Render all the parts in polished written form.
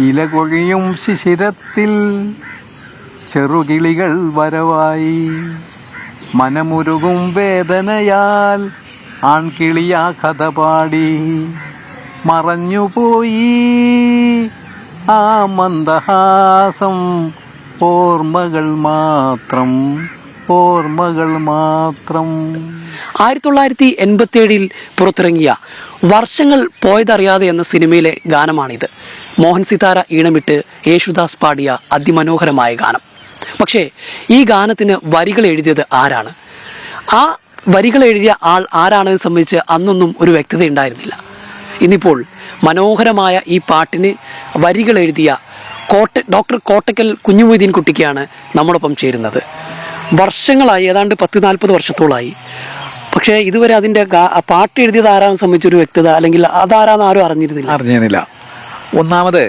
ഇലകൊഴിയും ശിശിരത്തിൽ ചെറുകിളികൾ വരവായി, മനമുരുകും വേദനയാൽ ആൺകിളിയാ കഥ പാടി. മറഞ്ഞുപോയി ആ മന്ദഹാസം, ഓർമ്മകൾ മാത്രം, ഓർമ്മകൾ മാത്രം. 1987 പുറത്തിറങ്ങിയ വർഷങ്ങൾ പോയതറിയാതെ എന്ന സിനിമയിലെ ഗാനമാണിത്. മോഹൻ സിതാര ഈണമിട്ട് യേശുദാസ് പാടിയ അതിമനോഹരമായ ഗാനം. പക്ഷേ ഈ ഗാനത്തിന് വരികൾ എഴുതിയത് ആരാണ്? ആ വരികൾ എഴുതിയ ആൾ ആരാണെന്ന് സംബന്ധിച്ച് അന്നൊന്നും ഒരു വ്യക്തത ഉണ്ടായിരുന്നില്ല. ഇന്നിപ്പോൾ മനോഹരമായ ഈ പാട്ടിന് വരികൾ എഴുതിയ ഡോക്ടർ കോട്ടക്കൽ കുഞ്ഞുമൊയ്തീൻ കുട്ടിക്കാണ് നമ്മോടൊപ്പം ചേരുന്നത്. വർഷങ്ങളായി, ഏതാണ്ട് 10-40 വർഷത്തോളായി. പക്ഷേ ഇതുവരെ അതിൻ്റെ പാട്ട് എഴുതിയത് ആരാണെന്ന് സംബന്ധിച്ചൊരു വ്യക്തത, അല്ലെങ്കിൽ അതാരാന്ന് ആരും അറിഞ്ഞിരുന്നില്ല. ഒന്നാമത്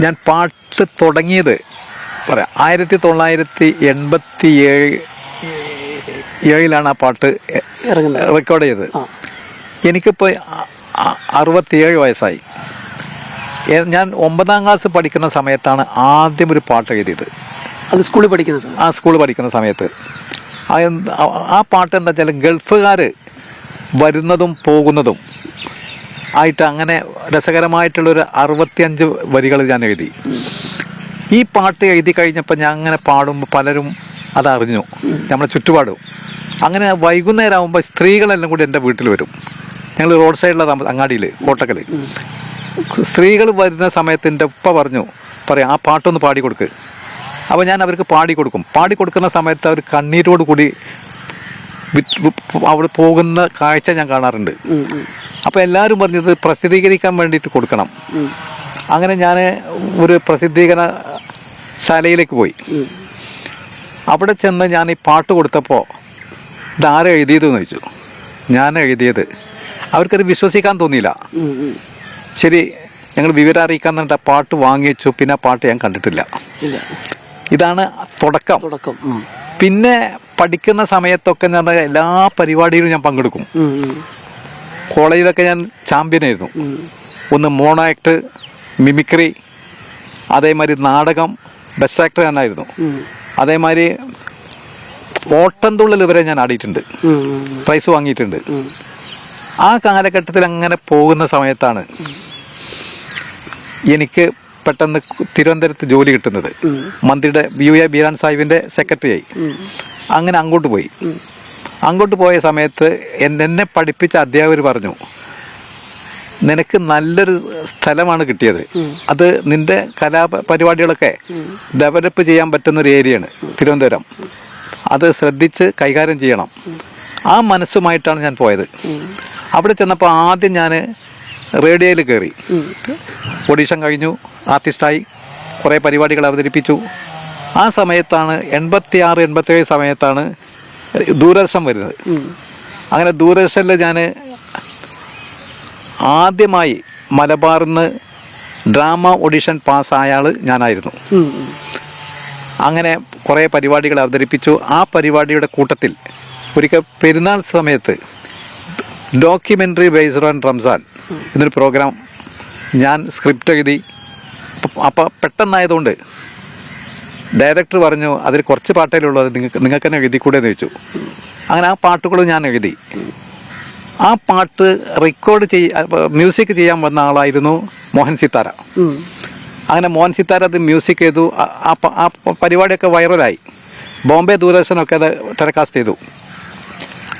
ഞാൻ പാട്ട് തുടങ്ങിയത് 1987 ആ പാട്ട് റെക്കോർഡ് ചെയ്തത്. എനിക്കിപ്പോൾ 67 വയസ്സായി. ഞാൻ 9ാം ക്ലാസ് പഠിക്കുന്ന സമയത്താണ് ആദ്യം ഒരു പാട്ട് എഴുതിയത്. അത് സ്കൂളിൽ പഠിക്കുന്ന സമയത്ത്. ആ പാട്ട് എന്താ വെച്ചാൽ, ഗൾഫുകാർ വരുന്നതും പോകുന്നതും ആയിട്ട് അങ്ങനെ രസകരമായിട്ടുള്ളൊരു 65 വരികൾ ഞാൻ എഴുതി. ഈ പാട്ട് എഴുതി കഴിഞ്ഞപ്പോൾ ഞാൻ അങ്ങനെ പാടുമ്പോൾ പലരും അതറിഞ്ഞു, നമ്മുടെ ചുറ്റുപാടും. അങ്ങനെ വൈകുന്നേരം ആകുമ്പോൾ സ്ത്രീകളെല്ലാം കൂടി എൻ്റെ വീട്ടിൽ വരും. ഞങ്ങൾ റോഡ് സൈഡിലുള്ള അങ്ങാടിയിൽ, കോട്ടക്കൽ. സ്ത്രീകൾ വരുന്ന സമയത്ത് എൻ്റെ ഉപ്പ പറയാം ആ പാട്ടൊന്ന് പാടിക്കൊടുക്ക്. അപ്പോൾ ഞാൻ അവർക്ക് പാടിക്കൊടുക്കുന്ന സമയത്ത് അവർ കണ്ണീരോട് കൂടി അവിടെ പോകുന്ന കാഴ്ച ഞാൻ കാണാറുണ്ട്. അപ്പോൾ എല്ലാവരും പറഞ്ഞത് പ്രസിദ്ധീകരിക്കാൻ വേണ്ടിയിട്ട് കൊടുക്കണം. അങ്ങനെ ഞാൻ ഒരു പ്രസിദ്ധീകരണ ശാലയിലേക്ക് പോയി. അവിടെ ചെന്ന് ഞാൻ ഈ പാട്ട് കൊടുത്തപ്പോൾ ഇതാരെ എഴുതിയതെന്ന് ചോദിച്ചു. ഞാൻ എഴുതിയത്. അവർക്കത് വിശ്വസിക്കാൻ തോന്നിയില്ല. ശരി, ഞങ്ങൾ വിവരം അറിയിക്കാൻ പറഞ്ഞിട്ട് ആ പാട്ട് വാങ്ങി വെച്ചു. പിന്നെ ആ പാട്ട് ഞാൻ കണ്ടിട്ടില്ല. ഇതാണ് തുടക്കം. പിന്നെ പഠിക്കുന്ന സമയത്തൊക്കെ ഞാൻ എല്ലാ പരിപാടിയിലും ഞാൻ പങ്കെടുക്കും. കോളേജിലൊക്കെ ഞാൻ ചാമ്പ്യനായിരുന്നു. ഒന്ന് മോണോ ആക്ട്, മിമിക്രി, അതേമാതിരി നാടകം, ബെസ്റ്റ് ആക്ടർ ഞാനായിരുന്നു. അതേമാതിരി ഓട്ടംതുള്ളൽ വരെ ഞാൻ ആടിയിട്ടുണ്ട്, പ്രൈസ് വാങ്ങിയിട്ടുണ്ട്. ആ കാലഘട്ടത്തിൽ അങ്ങനെ പോകുന്ന സമയത്താണ് എനിക്ക് പെട്ടെന്ന് തിരുവനന്തപുരത്ത് ജോലി കിട്ടുന്നത്. മന്ത്രിയുടെ UA ബീരാൻ സാഹിബിൻ്റെ സെക്രട്ടറിയായി. അങ്ങനെ അങ്ങോട്ട് പോയ സമയത്ത് എന്നെ പഠിപ്പിച്ച അധ്യാപകർ പറഞ്ഞു, നിനക്ക് നല്ലൊരു സ്ഥലമാണ് കിട്ടിയത്. അത് നിന്റെ കലാപരിപാടികളൊക്കെ ഡെവലപ്പ് ചെയ്യാൻ പറ്റുന്നൊരു ഏരിയയാണ് തിരുവനന്തപുരം. അത് ശ്രദ്ധിച്ച് കൈകാര്യം ചെയ്യണം. ആ മനസ്സുമായിട്ടാണ് ഞാൻ പോയത്. അവിടെ ചെന്നപ്പോൾ ആദ്യം ഞാൻ റേഡിയോയിൽ കയറി. ഓഡീഷൻ കഴിഞ്ഞു, ആർട്ടിസ്റ്റായി, കുറേ പരിപാടികൾ അവതരിപ്പിച്ചു. ആ സമയത്താണ് 86-87 സമയത്താണ് ദൂരദർശൻ വരുന്നത്. അങ്ങനെ ദൂരദർശനിൽ ഞാൻ ആദ്യമായി മലബാറിൽ നിന്ന് ഡ്രാമ ഓഡിഷൻ പാസ്സായ ആൾ ഞാനായിരുന്നു. അങ്ങനെ കുറേ പരിപാടികൾ അവതരിപ്പിച്ചു. ആ പരിപാടിയുടെ കൂട്ടത്തിൽ ഒരിക്കൽ പെരുന്നാൾ സമയത്ത് ഡോക്യുമെൻ്ററി ബേസ്ഡ് ഓൺ റംസാൻ എന്നൊരു പ്രോഗ്രാം ഞാൻ സ്ക്രിപ്റ്റ് എഴുതി. അപ്പോൾ പെട്ടെന്നായതുകൊണ്ട് ഡയറക്ടർ പറഞ്ഞു, അതിൽ കുറച്ച് പാട്ടേ ഉള്ളത്, നിങ്ങൾക്ക് തന്നെ എഴുതിക്കൂടെ എന്ന് ചോദിച്ചു. അങ്ങനെ ആ പാട്ടുകളും ഞാൻ എഴുതി. ആ പാട്ട് മ്യൂസിക് ചെയ്യാൻ വന്ന ആളായിരുന്നു മോഹൻ സിതാര. അങ്ങനെ മോഹൻ സിതാര അത് മ്യൂസിക് ചെയ്തു. ആ പരിപാടിയൊക്കെ വൈറലായി. ബോംബെ ദൂരദർശനൊക്കെ അത് ടെലികാസ്റ്റ് ചെയ്തു.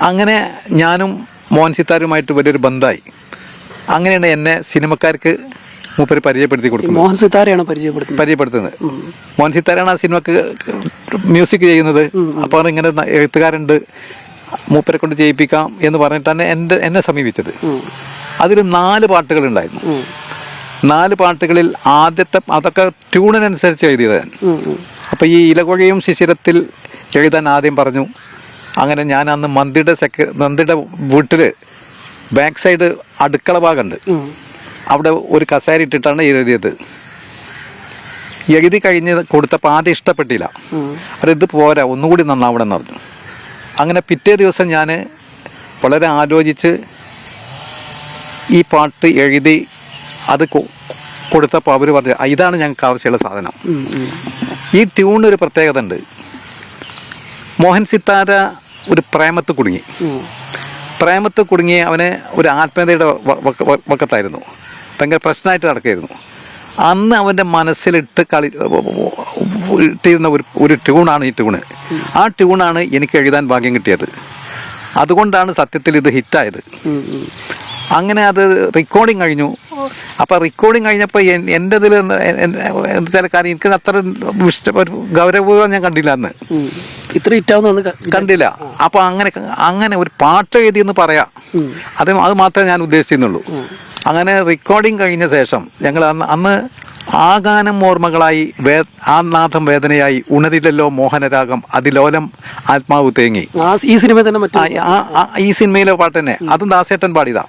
അങ്ങനെ ഞാനും മോഹൻ സിതാരുമായിട്ട് വലിയൊരു ബന്ധമായി. അങ്ങനെയാണ് എന്നെ സിനിമക്കാർക്ക് മൂപ്പര് പരിചയപ്പെടുത്തി കൊടുക്കുന്നത്. മോഹൻ സിതാരയാണ് പരിചയപ്പെടുത്തുന്നത്. മോഹൻ സിതാരയാണ് ആ സിനിമക്ക് മ്യൂസിക് ചെയ്യുന്നത്. അപ്പോൾ അതിങ്ങനെ എഴുത്തുകാരുണ്ട്, മൂപ്പരെ കൊണ്ട് ചെയ്യിപ്പിക്കാം എന്ന് പറഞ്ഞിട്ടാണ് എന്നെ സമീപിച്ചത്. അതിൽ 4 പാട്ടുകളുണ്ടായിരുന്നു. 4 പാട്ടുകളിൽ ആദ്യത്തെ അതൊക്കെ ട്യൂണിനനുസരിച്ച് എഴുതിയത്. അപ്പോൾ ഈ ഇലകൊഴിയും ശിശിരത്തിൽ എഴുതാൻ ആദ്യം പറഞ്ഞു. അങ്ങനെ ഞാൻ അന്ന് മന്ത്രിയുടെ വീട്ടിൽ ബാക്ക് സൈഡ് അടുക്കള ഭാഗമുണ്ട്, അവിടെ ഒരു കസേര ഇട്ടിട്ടാണ് എഴുതിയത്. എഴുതി കഴിഞ്ഞ് കൊടുത്തപ്പോൾ ആദ്യം ഇഷ്ടപ്പെട്ടില്ല. ഇത് പോരാ, ഒന്നുകൂടി നന്നാവണം എന്ന് പറഞ്ഞു. അങ്ങനെ പിറ്റേ ദിവസം ഞാൻ വളരെ ആലോചിച്ച് ഈ പാട്ട് എഴുതി അത് കൊടുത്തപ്പോൾ അവർ പറഞ്ഞു ഇതാണ് ഞങ്ങൾക്ക് ആവശ്യമുള്ള സാധനം. ഈ ട്യൂണിന് ഒരു പ്രത്യേകത ഉണ്ട്. മോഹൻ സിത്താര ഒരു പ്രേമത്ത് കുടുങ്ങി അവന് ഒരു ആത്മീയതയുടെ വക്കത്തായിരുന്നു. ഭയങ്കര പ്രശ്നമായിട്ട് നടക്കുകയായിരുന്നു. അന്ന് അവൻ്റെ മനസ്സിലിട്ട് ഇട്ടിരുന്ന ഒരു ട്യൂണാണ് ഈ ട്യൂണ്. ആ ട്യൂണാണ് എനിക്ക് എഴുതാൻ ഭാഗ്യം കിട്ടിയത്. അതുകൊണ്ടാണ് സത്യത്തിൽ ഇത് ഹിറ്റായത്. അങ്ങനെ അത് റെക്കോർഡിങ് കഴിഞ്ഞു. അപ്പം റെക്കോർഡിങ് കഴിഞ്ഞപ്പോൾ എൻ്റെ ഇതിൽ ചില കാര്യം എനിക്ക് അത്ര ഗൗരവപൂർവ്വം ഞാൻ കണ്ടില്ല. അന്ന് ഇത്ര ഹിറ്റാവുന്ന കണ്ടില്ല. അപ്പൊ അങ്ങനെ ഒരു പാട്ട് എഴുതിയെന്ന് പറയാം. അത് മാത്രമേ ഞാൻ ഉദ്ദേശിക്കുന്നുള്ളൂ. അങ്ങനെ റെക്കോർഡിങ് കഴിഞ്ഞ ശേഷം ഞങ്ങൾ അന്ന് ആ ഗാനം ഓർമ്മകളായി, ആ നാഥം വേദനയായി, ഉണരില്ലല്ലോ മോഹനരാഗം, അതിലോലം ആത്മാവ് തേങ്ങി, ഈ സിനിമ തന്നെ ഈ സിനിമയിലെ പാട്ട് തന്നെ, അതും ദാസേട്ടൻ പാടിയതാ.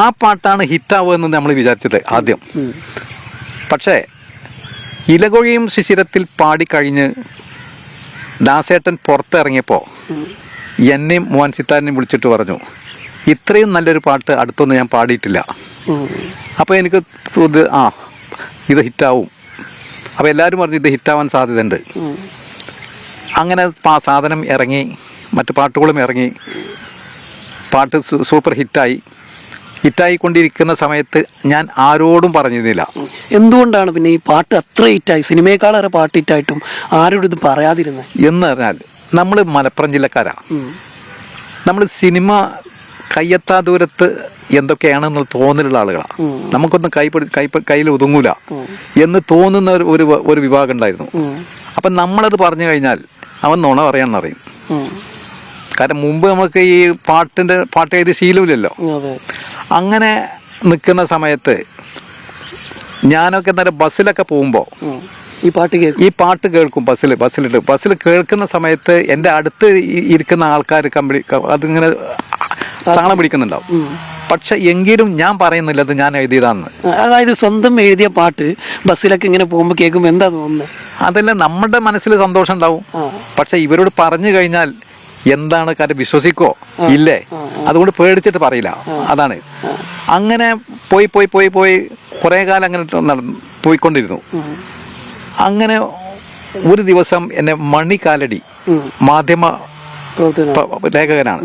ആ പാട്ടാണ് ഹിറ്റാവുമെന്ന് നമ്മൾ വിചാരിച്ചത് ആദ്യം. പക്ഷേ ഇലകൊഴിയും ശിശിരത്തിൽ പാടിക്കഴിഞ്ഞ് ദാസേട്ടൻ പുറത്തിറങ്ങിയപ്പോൾ എന്നെയും മോഹൻ സിത്താരനെയും വിളിച്ചിട്ട് പറഞ്ഞു, ഇത്രയും നല്ലൊരു പാട്ട് അടുത്തൊന്നും ഞാൻ പാടിയിട്ടില്ല. അപ്പോൾ എനിക്ക് ഇത് ഹിറ്റാവും. അപ്പോൾ എല്ലാവരും പറഞ്ഞു ഇത് ഹിറ്റാവാൻ സാധ്യതയുണ്ട്. അങ്ങനെ സാധനം ഇറങ്ങി, മറ്റു പാട്ടുകളും ഇറങ്ങി, പാട്ട് സൂപ്പർ ഹിറ്റായിക്കൊണ്ടിരിക്കുന്ന സമയത്ത് ഞാൻ ആരോടും പറഞ്ഞിരുന്നില്ല. എന്തുകൊണ്ടാണ് പിന്നെ ഈ പാട്ട് അത്ര ഹിറ്റായി, സിനിമയെക്കാളേറെ പാട്ട് ഹിറ്റായിട്ടും ആരോടും ഇത് പറയാതിരുന്നത്? എന്ന് പറഞ്ഞാൽ നമ്മൾ മലപ്പുറം ജില്ലക്കാരാ. നമ്മൾ സിനിമ കയ്യെത്താ ദൂരത്ത് എന്തൊക്കെയാണെന്ന് തോന്നലുള്ള ആളുകളാണ്. നമുക്കൊന്നും കയ്യിൽ ഒതുങ്ങൂല എന്ന് തോന്നുന്ന ഒരു വിഭാഗം ഉണ്ടായിരുന്നു. അപ്പം നമ്മളത് പറഞ്ഞു കഴിഞ്ഞാൽ അവൻ നുണ പറയാന്നറിയും. കാരണം മുമ്പ് നമുക്ക് ഈ പാട്ട് എഴുതി ശീലമില്ലല്ലോ. അങ്ങനെ നിൽക്കുന്ന സമയത്ത് ഞാനൊക്കെ എന്തായാലും ബസ്സിലൊക്കെ പോകുമ്പോൾ ഈ പാട്ട് കേൾക്കും. ബസ്സിൽ കേൾക്കുന്ന സമയത്ത് എൻ്റെ അടുത്ത് ഇരിക്കുന്ന ആൾക്കാർ അതിങ്ങനെ താളം പിടിക്കുന്നുണ്ടാവും. പക്ഷെ എങ്കിലും ഞാൻ പറയുന്നില്ല അത് ഞാൻ എഴുതിയതാന്ന്. അതായത് സ്വന്തം എഴുതിയ പാട്ട് ബസ്സിലൊക്കെ ഇങ്ങനെ പോകുമ്പോൾ കേൾക്കുമ്പോൾ എന്താ തോന്നുന്നത്? അതെല്ലാം നമ്മുടെ മനസ്സിൽ സന്തോഷം ഉണ്ടാവും. പക്ഷെ ഇവരോട് പറഞ്ഞു കഴിഞ്ഞാൽ എന്താണ് കാര്യം, വിശ്വസിക്കോ ഇല്ലേ, അതുകൊണ്ട് പേടിച്ചിട്ട് പറയില്ല. അതാണ്. അങ്ങനെ പോയി കുറെ കാലം അങ്ങനെ പോയിക്കൊണ്ടിരുന്നു. അങ്ങനെ ഒരു ദിവസം എന്നെ മണിക്കാലടി മാധ്യമ ലേഖകനാണ്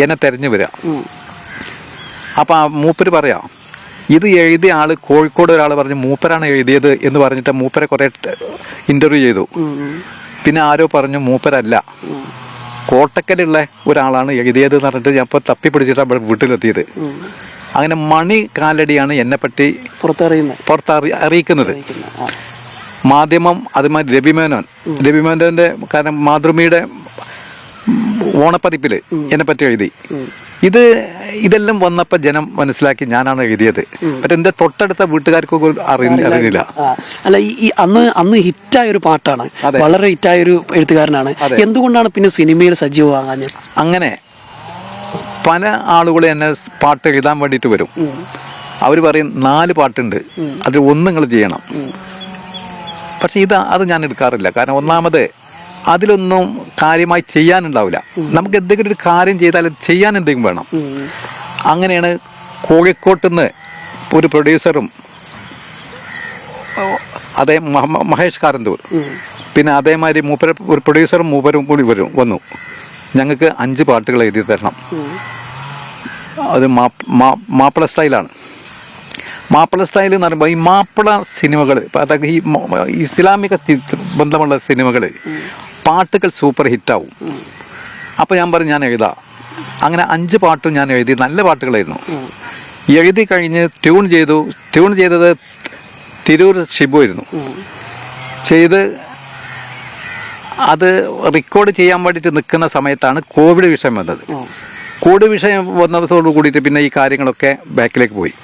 എന്നെ തെരഞ്ഞു വരിക. അപ്പം ആ മൂപ്പര് പറയാം, ഇത് എഴുതിയ ആള് കോഴിക്കോട് ഒരാൾ പറഞ്ഞു മൂപ്പരാണ് എഴുതിയത് എന്ന് പറഞ്ഞിട്ട് മൂപ്പരെ കുറെ ഇന്റർവ്യൂ ചെയ്തു. പിന്നെ ആരോ പറഞ്ഞു മൂപ്പരല്ല, കോട്ടക്കലുള്ള ഒരാളാണ് എഴുതിയത് എന്ന് പറഞ്ഞിട്ട് ഞാൻ ഇപ്പോൾ തപ്പിപ്പിടിച്ചിട്ടാണ് ഇവിടെ വീട്ടിലെത്തിയത്. അങ്ങനെ മണി കാലടിയാണ് എന്നെ പറ്റി അറിയിക്കുന്നത്. മാധ്യമം, അതുമാതിരി രവിമേനോന്റെ കാരണം മാതൃഭൂമിയുടെ ഓണപ്പതിപ്പില് എന്നെ പറ്റി എഴുതി. ഇതെല്ലാം വന്നപ്പോൾ ജനം മനസ്സിലാക്കി ഞാനാണ് എഴുതിയത്. പക്ഷെ എന്റെ തൊട്ടടുത്ത വീട്ടുകാർക്കൊക്കെ അറിയുന്നില്ല. അല്ല, ഈ അന്ന് ഹിറ്റായ ഒരു പാട്ടാണ്, വളരെ ഹിറ്റായ ഒരു എഴുത്തുകാരനാണ്. എന്തുകൊണ്ടാണ് പിന്നെ സിനിമയിൽ സജീവമാകാഞ്ഞത്? അങ്ങനെ പല ആളുകളും എന്നെ പാട്ട് എഴുതാൻ വേണ്ടിയിട്ട് വരും. അവർ പറയും 4 പാട്ടുണ്ട്, അതിൽ 1 നിങ്ങൾ ചെയ്യണം. പക്ഷെ അത് ഞാൻ എടുക്കാറില്ല. കാരണം ഒന്നാമത് അതിലൊന്നും കാര്യമായി ചെയ്യാനുണ്ടാവില്ല. നമുക്ക് എന്തെങ്കിലും ഒരു കാര്യം ചെയ്താൽ ചെയ്യാൻ എന്തെങ്കിലും വേണം. അങ്ങനെയാണ് കോഴിക്കോട്ട് നിന്ന് ഒരു പ്രൊഡ്യൂസറും അതേ മഹേഷ് കാരന്തൂർ, പിന്നെ അതേമാതിരി ഒരു പ്രൊഡ്യൂസറും മൂപ്പരും കൂടി വന്നു. ഞങ്ങൾക്ക് 5 പാട്ടുകൾ എഴുതി തരണം. അത് മാപ്പിള സ്റ്റൈലാണ്. മാപ്പിള സ്റ്റൈൽ എന്ന് പറയുമ്പോൾ ഈ മാപ്പിള സിനിമകൾ, അതൊക്കെ ഈ ഇസ്ലാമിക ബന്ധമുള്ള സിനിമകൾ പാട്ടുകൾ സൂപ്പർ ഹിറ്റാവും. അപ്പോൾ ഞാൻ പറഞ്ഞു ഞാൻ എഴുതാം. അങ്ങനെ 5 പാട്ടും ഞാൻ എഴുതി. നല്ല പാട്ടുകളായിരുന്നു. എഴുതി കഴിഞ്ഞ് ട്യൂൺ ചെയ്തത് തിരൂർ ഷിബു ആയിരുന്നു ചെയ്ത്. അത് റെക്കോർഡ് ചെയ്യാൻ വേണ്ടിയിട്ട് നിൽക്കുന്ന സമയത്താണ് കോവിഡ് വിഷയം വന്നത്. കോവിഡ് വിഷയം വന്നതോട് കൂടിയിട്ട് പിന്നെ ഈ കാര്യങ്ങളൊക്കെ ബാക്കിലേക്ക് പോയി.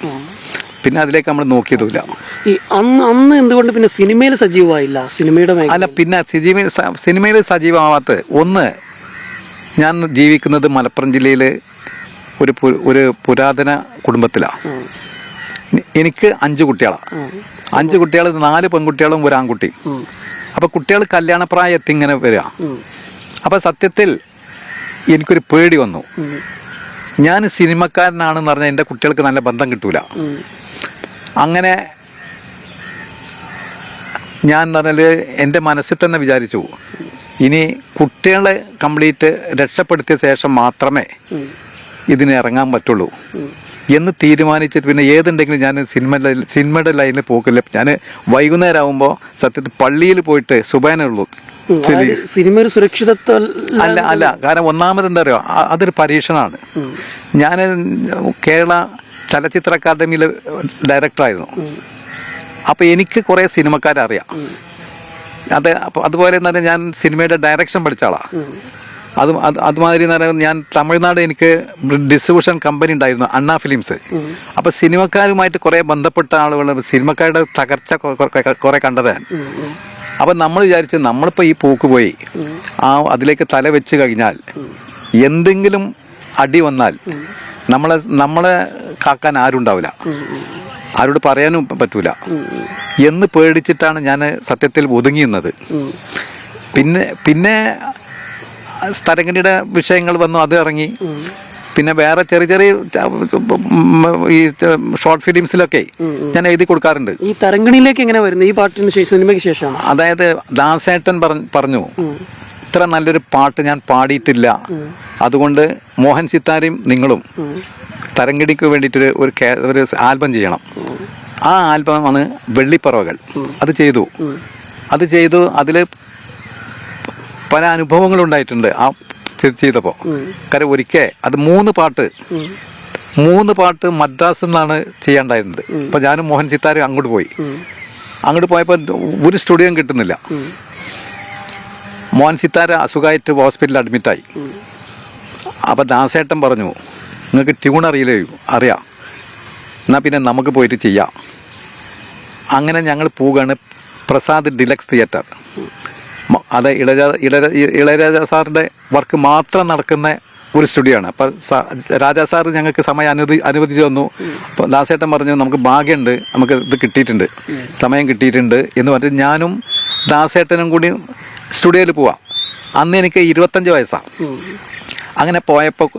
പിന്നെ അതിലേക്ക് നമ്മൾ നോക്കിയതുമില്ല. ഈ അന്ന് എന്തുകൊണ്ട് പിന്നെ സിനിമയിൽ സജീവമായില്ല? സിനിമയുടെ അല്ല, പിന്നെ സിനിമയിൽ സജീവമാവാത്ത ഒന്ന്, ഞാൻ ജീവിക്കുന്നത് മലപ്പുറം ജില്ലയിലെ ഒരു പുരാതന കുടുംബത്തിലാണ്. എനിക്ക് 5 കുട്ടികളാണ്. 5 കുട്ടികൾ, 4 പെൺകുട്ടികളും 1 ആൺകുട്ടി. അപ്പൊ കുട്ടികൾ കല്യാണപ്രായം ഇങ്ങനെ വരിക. അപ്പൊ സത്യത്തിൽ എനിക്കൊരു പേടി വന്നു. ഞാൻ സിനിമക്കാരനാണെന്ന് പറഞ്ഞാൽ എൻ്റെ കുട്ടികൾക്ക് നല്ല ബന്ധം കിട്ടൂല. അങ്ങനെ ഞാൻ പറഞ്ഞാൽ എൻ്റെ മനസ്സിൽ തന്നെ വിചാരിച്ചു, ഇനി കുട്ടികളെ കംപ്ലീറ്റ് രക്ഷപ്പെടുത്തിയ ശേഷം മാത്രമേ ഇതിന് ഇറങ്ങാൻ പറ്റുള്ളൂ എന്ന് തീരുമാനിച്ചിട്ട് പിന്നെ ഏതുണ്ടെങ്കിലും ഞാൻ സിനിമയുടെ ലൈനിൽ പോക്കില്ല. ഞാൻ വൈകുന്നേരം ആകുമ്പോൾ സത്യത്തിൽ പള്ളിയിൽ പോയിട്ട് സുബേനുള്ളൂ. സിനിമ ഒരു സുരക്ഷിതത്വം അല്ല, കാരണം ഒന്നാമത് എന്താ പറയുക, അതൊരു പരീക്ഷണമാണ്. ഞാൻ കേരള ചലച്ചിത്ര അക്കാദമിയിലെ ഡയറക്ടറായിരുന്നു. അപ്പോൾ എനിക്ക് കുറേ സിനിമക്കാരെ അറിയാം. അതുപോലെ എന്ന് പറഞ്ഞാൽ ഞാൻ സിനിമയുടെ ഡയറക്ഷൻ പഠിച്ച ആളാണ്. അതുമാതിരി എന്ന് പറഞ്ഞാൽ ഞാൻ തമിഴ്നാട് എനിക്ക് ഡിസ്ട്രിബ്യൂഷൻ കമ്പനി ഉണ്ടായിരുന്നു, അണ്ണാ ഫിലിംസ്. അപ്പോൾ സിനിമക്കാരുമായിട്ട് കുറേ ബന്ധപ്പെട്ട ആളുകൾ, സിനിമക്കാരുടെ തകർച്ച കുറേ കണ്ടതാണ്. അപ്പം നമ്മൾ വിചാരിച്ച് നമ്മളിപ്പോൾ ഈ പോക്ക് പോയി അതിലേക്ക് തല വെച്ച് കഴിഞ്ഞാൽ എന്തെങ്കിലും അടി വന്നാൽ നമ്മളെ കാക്കാൻ ആരുണ്ടാവില്ല, ആരോട് പറയാനും പറ്റൂല എന്ന് പേടിച്ചിട്ടാണ് ഞാൻ സത്യത്തിൽ ഒതുങ്ങിയുന്നത്. പിന്നെ തരംഗിണിയുടെ വിഷയങ്ങൾ വന്നു, അത് ഇറങ്ങി. പിന്നെ വേറെ ചെറിയ ഈ ഷോർട്ട് ഫിലിംസിലൊക്കെ ഞാൻ എഴുതി കൊടുക്കാറുണ്ട്. ഈ തരംഗിണിയിലേക്ക് എങ്ങനെ വരുന്നത് ഈ പാട്ടിന് ശേഷം, സിനിമയ്ക്ക് ശേഷം? അതായത് ദാസേട്ടൻ പറഞ്ഞു, ഇത്ര നല്ലൊരു പാട്ട് ഞാൻ പാടിയിട്ടില്ല, അതുകൊണ്ട് മോഹൻ സിത്താരയും നിങ്ങളും തരംഗിണിക്ക് വേണ്ടിയിട്ട് ഒരു ആൽബം ചെയ്യണം. ആ ആൽബമാണ് വെള്ളിപ്പറവകൾ. അത് ചെയ്തു. അതിൽ പല അനുഭവങ്ങളും ഉണ്ടായിട്ടുണ്ട് ആ ചെയ്തപ്പോൾ. കാരണം ഒരിക്കൽ അത് 3 പാട്ട് മദ്രാസിൽ നിന്നാണ് ചെയ്യാണ്ടായിരുന്നത്. അപ്പം ഞാനും മോഹൻ സിത്താരും അങ്ങോട്ട് പോയപ്പോൾ ഒരു സ്റ്റുഡിയോയും കിട്ടുന്നില്ല. മോഹൻ സിത്താര അസുഖമായിട്ട് ഹോസ്പിറ്റലിൽ അഡ്മിറ്റായി. അപ്പം ദാസേട്ടൻ പറഞ്ഞു, നിങ്ങൾക്ക് ട്യൂൺ അറിയാം, എന്നാൽ പിന്നെ നമുക്ക് പോയിട്ട് ചെയ്യാം. അങ്ങനെ ഞങ്ങൾ പോവുകയാണ് പ്രസാദ് ഡിലക്സ് തിയേറ്റർ. അത് ഇളയരാജ സാറിൻ്റെ വർക്ക് മാത്രം നടക്കുന്ന ഒരു സ്റ്റുഡിയോ ആണ്. അപ്പം രാജാ സാർ ഞങ്ങൾക്ക് സമയം അനുവദിച്ചു തന്നു. അപ്പോൾ ദാസേട്ടൻ പറഞ്ഞു, നമുക്ക് ഭാഗ്യമുണ്ട്, നമുക്ക് ഇത് കിട്ടിയിട്ടുണ്ട്, സമയം കിട്ടിയിട്ടുണ്ട് എന്ന് പറഞ്ഞിട്ട് ഞാനും ദാസേട്ടനും കൂടി സ്റ്റുഡിയോയിൽ പോവാം. അന്ന് എനിക്ക് 25 വയസ്സാണ്. അങ്ങനെ പോയപ്പോൾ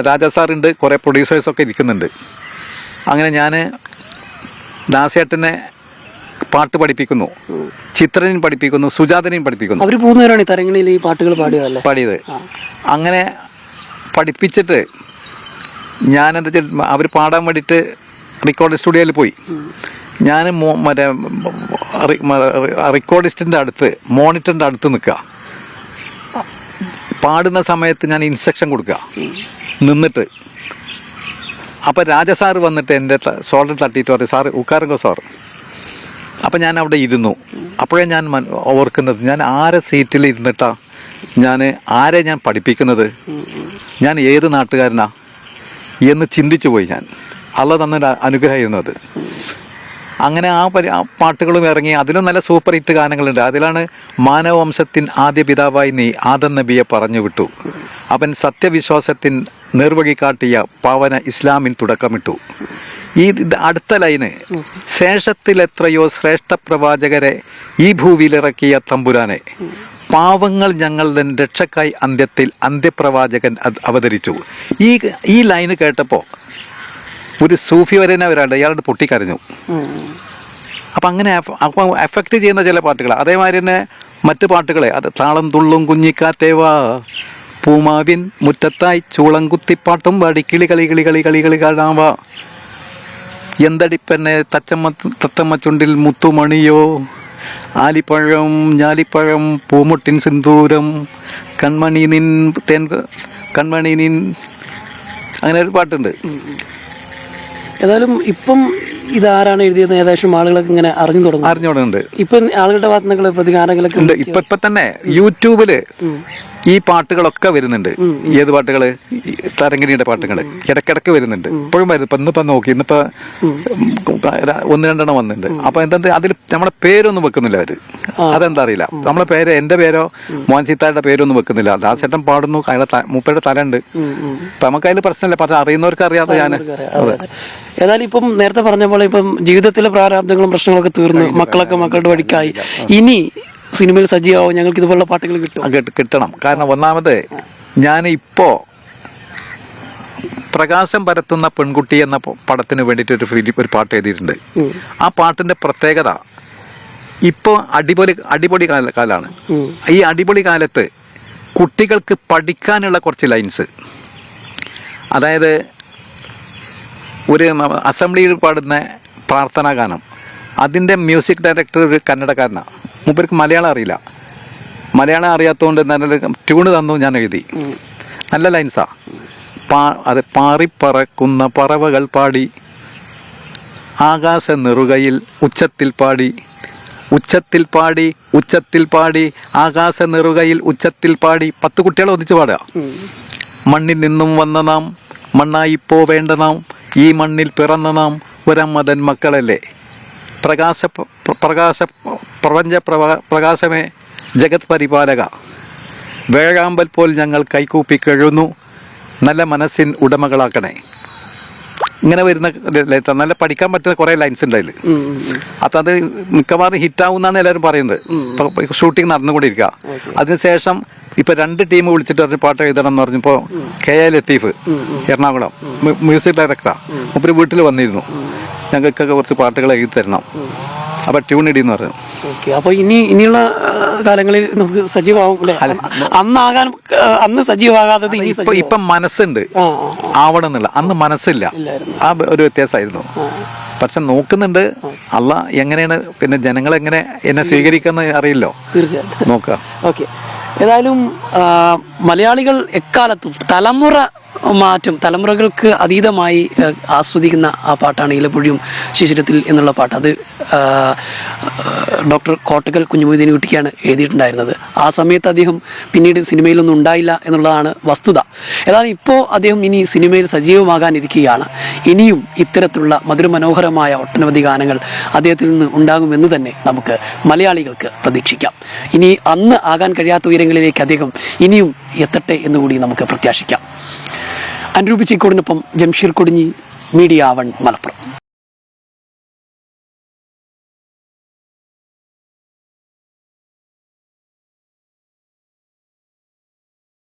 രാജാ സാറുണ്ട്, കുറേ പ്രൊഡ്യൂസേഴ്സൊക്കെ ഇരിക്കുന്നുണ്ട്. അങ്ങനെ ഞാൻ ദാസേട്ടനെ പാട്ട് പഠിപ്പിക്കുന്നു, ചിത്രനെയും പഠിപ്പിക്കുന്നു, സുജാതനെയും പഠിപ്പിക്കുന്നു. അവർ 3 പേരാണ് തരംഗിണിയിൽ ഈ പാട്ടുകൾ പാടിയത്. അങ്ങനെ പഠിപ്പിച്ചിട്ട് ഞാൻ എന്താ വെച്ചാൽ അവർ പാടാൻ വേണ്ടിയിട്ട് റെക്കോർഡ് സ്റ്റുഡിയോയിൽ പോയി. ഞാൻ മറ്റേ റെക്കോർഡിസ്റ്റിൻ്റെ അടുത്ത്, മോണിറ്ററിൻ്റെ അടുത്ത് നിൽക്കുക. പാടുന്ന സമയത്ത് ഞാൻ ഇൻസ്ട്രക്ഷൻ കൊടുക്കുക നിന്നിട്ട്. അപ്പം രാജസാർ വന്നിട്ട് എൻ്റെ ഷോൾഡർ തട്ടിയിട്ട് പറയും, സാറ് ഉക്കാറുങ്കോ സാർ. അപ്പം ഞാൻ അവിടെ ഇരുന്നു. അപ്പോഴേ ഞാൻ ഓർക്കുന്നത്, ഞാൻ ആരെ സീറ്റിൽ ഇരുന്നിട്ടാ ആരെ ഞാൻ പഠിപ്പിക്കുന്നത്, ഞാൻ ഏത് നാട്ടുകാരനാ എന്ന് ചിന്തിച്ചു പോയി. ഞാൻ അള്ള തന്നൊരു അനുഗ്രഹമായിരുന്നു അത്. അങ്ങനെ ആ പാട്ടുകളും ഇറങ്ങി. അതിലും നല്ല സൂപ്പർ ഹിറ്റ് ഗാനങ്ങളുണ്ട്. അതിലാണ് മാനവവംശത്തിൻ ആദ്യ പിതാവായി നീ ആദം നബിയെ പറഞ്ഞു വിട്ടു, അവൻ സത്യവിശ്വാസത്തിൻ നിർവഴി കാട്ടിയ പാവന ഇസ്ലാമിൻ തുടക്കമിട്ടു. ഈ അടുത്ത ലൈന്, ശേഷത്തിലെത്രയോ ശ്രേഷ്ഠ പ്രവാചകരെ ഈ ഭൂവിലിറക്കിയ തമ്പുരാനെ, പാവങ്ങൾ ഞങ്ങളുടെ രക്ഷക്കായി അന്ത്യത്തിൽ അന്ത്യപ്രവാചകൻ അവതരിച്ചു. ഈ ലൈന് കേട്ടപ്പോൾ ഒരു സൂഫി വരനെ ഒരാളുടെ അയാളുടെ പൊട്ടിക്കരഞ്ഞു. അപ്പം അങ്ങനെ എഫക്റ്റ് ചെയ്യുന്ന ചില പാട്ടുകൾ. അതേമാതിരി തന്നെ മറ്റ് പാട്ടുകളെ, അത് താളം തുള്ളും കുഞ്ഞിക്കാത്തേവാ, പൂമാവിൻ മുറ്റത്തായി ചൂളം കുത്തിപ്പാട്ടും പാടി കിളി കളി കളി കളി കളി കളി കാണാവാ, എന്തടിപ്പെന്നെ തത്തമ്മ ചുണ്ടിൽ മുത്തുമണിയോ, ആലിപ്പഴം ഞാലിപ്പഴം പൂമുട്ടിൻ സിന്ദൂരം, കൺമണി നിൻ അങ്ങനെ ഒരു പാട്ടുണ്ട്. ഏതായാലും ഇപ്പം ഇതാരാണ് എഴുതിയത് ഏകദേശം ആളുകളൊക്കെ ഇങ്ങനെ അറിഞ്ഞു തുടങ്ങുന്നുണ്ട്. ഇപ്പം ആളുകളുടെ ഭാഗത്തുനിന്നുള്ള പ്രതികാരങ്ങളൊക്കെ ഉണ്ട്. ഇപ്പൊ തന്നെ യൂട്യൂബില് ഈ പാട്ടുകളൊക്കെ വരുന്നുണ്ട്. ഏത് പാട്ടുകള്? തരംഗിണിയുടെ പാട്ടുകൾ ഇടക്കിടക്ക് വരുന്നുണ്ട്. ഇപ്പോഴും വരുന്നത്. ഇന്നിപ്പോ നോക്കി, ഇന്നിപ്പോ 1-2 വന്നിട്ടുണ്ട്. അപ്പൊ എന്താ അതിൽ നമ്മളെ പേരൊന്നും വെക്കുന്നില്ല അവര്. അതെന്താ അറിയില്ല. നമ്മളെ പേര്, എന്റെ പേരോ മോഹൻ സിത്താരുടെ പേരൊന്നും വെക്കുന്നില്ല. ദാസേട്ടൻ പാടുന്നു, മൂപ്പയുടെ തല ഉണ്ട്. അപ്പൊ നമുക്ക് അതിൽ പ്രശ്നമില്ല. പക്ഷെ അറിയുന്നവർക്ക് അറിയാതെ ഞാൻ. ഏതായാലും ഇപ്പം നേരത്തെ പറഞ്ഞ പോലെ ഇപ്പം ജീവിതത്തിലെ പ്രാരാബ്ദങ്ങളും പ്രശ്നങ്ങളൊക്കെ തീർന്നു, മക്കളുടെ വഴിക്കായി. ഇനി സിനിമയിൽ സജീവമാവും, ഞങ്ങൾക്ക് ഇതുപോലുള്ള പാട്ടുകൾ കിട്ടണം. കാരണം ഒന്നാമത് ഞാൻ ഇപ്പോ പ്രകാശം പരത്തുന്ന പെൺകുട്ടി എന്ന പടത്തിന് വേണ്ടിയിട്ട് ഒരു പാട്ട് എഴുതിയിട്ടുണ്ട്. ആ പാട്ടിൻ്റെ പ്രത്യേകത, ഇപ്പോൾ അടിപൊളി കാലമാണ്. ഈ അടിപൊളി കാലത്ത് കുട്ടികൾക്ക് പഠിക്കാനുള്ള കുറച്ച് ലൈൻസ്, അതായത് ഒരു അസംബ്ലിയിൽ പാടുന്ന പ്രാർത്ഥനാ ഗാനം, അതിൻ്റെ മ്യൂസിക് ഡയറക്ടർ ഒരു കന്നഡക്കാരനാണ്. മൂപ്പർക്ക് മലയാളം അറിയില്ല. മലയാളം അറിയാത്തതുകൊണ്ട് നല്ല ട്യൂണ് തന്നു ഞാൻ എഴുതി. നല്ല ലൈൻസാ. അത് പാറിപ്പറക്കുന്ന പറവകൾ പാടി ആകാശ നെറുകയിൽ ഉച്ചത്തിൽ പാടി, ഉച്ചത്തിൽ പാടി, ഉച്ചത്തിൽ പാടി, ആകാശ നെറുകയിൽ ഉച്ചത്തിൽ പാടി. 10 കുട്ടികളെ ഒന്നിച്ച് പാടുക. മണ്ണിൽ നിന്നും വന്ന നാം, മണ്ണായി പോവേണ്ട നാം, ഈ മണ്ണിൽ പിറന്ന നാം ഒരമ്മതൻ മക്കളല്ലേ. പ്രകാശമേ ജഗത് പരിപാലക, വേഴാമ്പൽ പോൽ ഞങ്ങൾ കൈകൂപ്പി കഴിയുന്നു, നല്ല മനസ്സിൻ ഉടമകളാക്കണേ. ഇങ്ങനെ വരുന്ന നല്ല പഠിക്കാൻ പറ്റുന്ന കുറേ ലൈൻസ് ഉണ്ട് അതിൽ. അത് മിക്കവാറും ഹിറ്റാവുന്നാണ് എല്ലാവരും പറയുന്നത്. ഷൂട്ടിംഗ് നടന്നുകൊണ്ടിരിക്കുക. അതിനുശേഷം ഇപ്പം 2 ടീം വിളിച്ചിട്ട് പറഞ്ഞ് പാട്ട് എഴുതണം എന്ന് പറഞ്ഞപ്പോൾ KA ലത്തീഫ് എറണാകുളം മ്യൂസിക് ഡയറക്ടറാണ്. മുപ്പര് വീട്ടിൽ വന്നിരുന്നു, ഞങ്ങൾക്കൊക്കെ കുറച്ച് പാട്ടുകൾ എഴുതി തരണം, അപ്പോൾ ട്യൂൺ ഇടിയെന്ന് പറഞ്ഞു. അപ്പോൾ ഇനിയുള്ള കാലങ്ങളിൽ നമുക്ക് സജീവമാവും അല്ലേ? അന്ന് സജീവമാകാത്തത് ഇപ്പം മനസ്സുണ്ട് ആവണം എന്നുള്ള, അന്ന് മനസ്സില്ല. ആ ഒരു വ്യത്യാസമായിരുന്നു. പക്ഷെ നോക്കുന്നുണ്ട്. അല്ല എങ്ങനെയാണ് പിന്നെ ജനങ്ങൾ എങ്ങനെ എന്നെ സ്വീകരിക്കുന്ന അറിയില്ലോ. തീർച്ചയായിട്ടും നോക്കുക. ഓക്കെ. ഏതായാലും മലയാളികൾ എക്കാലത്തും തലമുറകൾക്ക് അതീതമായി ആസ്വദിക്കുന്ന ആ പാട്ടാണ് ഇലപ്പൊഴിയും ശിശിരത്തിൽ എന്നുള്ള പാട്ട്. അത് ഡോക്ടർ കോട്ടക്കൽ കുഞ്ഞുമൊയ്തീൻ കുട്ടിക്കാണ് എഴുതിയിട്ടുണ്ടായിരുന്നത്. ആ സമയത്ത് അദ്ദേഹം പിന്നീട് സിനിമയിലൊന്നും ഉണ്ടായില്ല എന്നുള്ളതാണ് വസ്തുത. ഏതായാലും ഇപ്പോൾ അദ്ദേഹം ഇനി സിനിമയിൽ സജീവമാകാനിരിക്കുകയാണ്. ഇനിയും ഇത്തരത്തിലുള്ള മധുരമനോഹരമായ ഒട്ടനവധി ഗാനങ്ങൾ അദ്ദേഹത്തിൽ നിന്ന് ഉണ്ടാകുമെന്ന് തന്നെ നമുക്ക് മലയാളികൾക്ക് പ്രതീക്ഷിക്കാം. ഇനി അന്ന് ആകാൻ കഴിയാത്ത ഉയരങ്ങളിലേക്ക് അദ്ദേഹം ഇനിയും എത്തട്ടെ എന്നുകൂടി നമുക്ക് പ്രത്യാശിക്കാം. അൻരൂപ് ചീക്കോടിനൊപ്പം ജംഷീർ കൊടിഞ്ഞി, മീഡിയ 1 മലപ്പുറം.